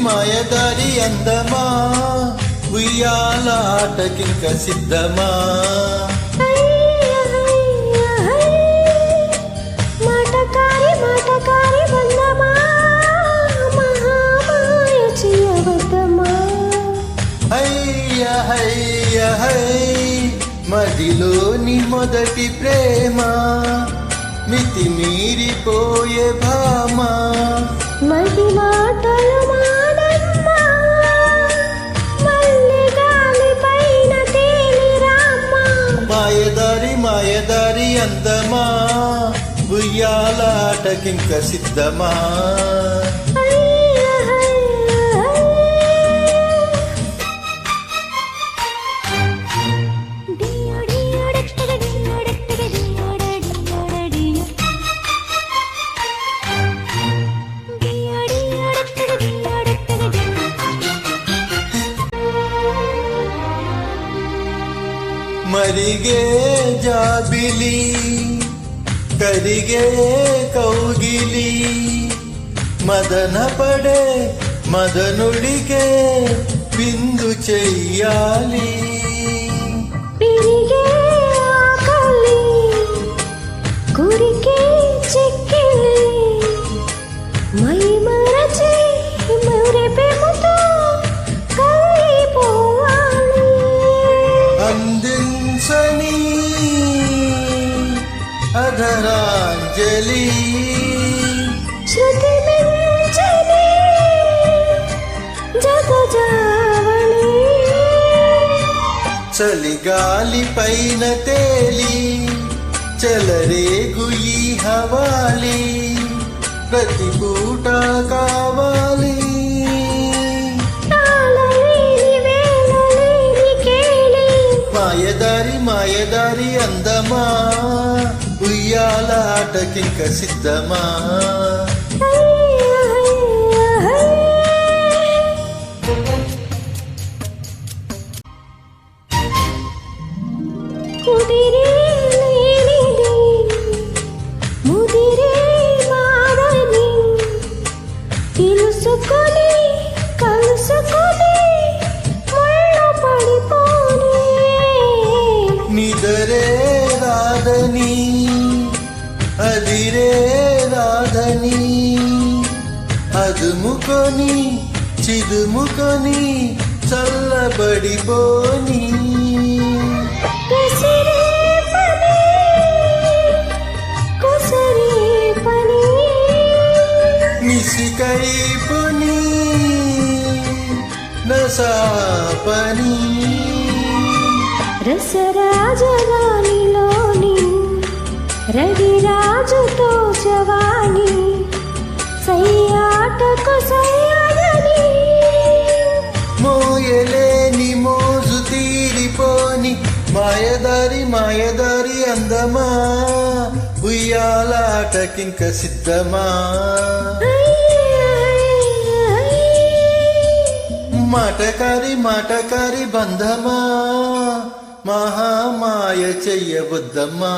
మాయదారి అందమా ఉయ్యాల ఆటకింక సిద్ధమా మాటకారి బంధమా మహామాయ చేయవద్దమా మదిలోని మొదటి ప్రేమ మితి మీరిపోయే భామా మది మాటలు మానమ్మా మల్లె గాలి పైన తేలిరామ్మా మాయదారి అందమా ఉయ్యాలాటకింక సిద్ధమా మరిగే జాబిలి కరిగే కౌగిలి మదన పడే మదనుడికే బిందు చెయ్యాలి పెరిగే ఆకలి కురికే చెక్కిలి మై మరచి మరెపెముతో కలిపోవాలి అందించని అధరాంజలి శృతి మించని జగజావళి చలిగాలి పైన తేలి చెలరేగు ఈ హవాలి ప్రతి పూట కావాలి మాయదారి అందమా ఉయ్యాల ఆటకింక సిద్ధమా కుదిరే లేనిది ముదిరే మారని తెలుసుకొని కలుసుకొని ముళ్ళు పడిపోని నిదరే రాదని అదిరే రాదని అదుముకొని చిదుముకొని చల్లబడిపోని నిసికైపుని నసాపని రసరాజవాణిలోని రవిరాజుతో జవాని సయ్యాటకు సయ్యాదని మోయలేని మోజు తీరిపోని మాయదారి అందమా ఉయ్యాలాటకింక సిద్ధమా మాటకారి బంధమా మహామాయ చెయ్యబుద్దమ్మా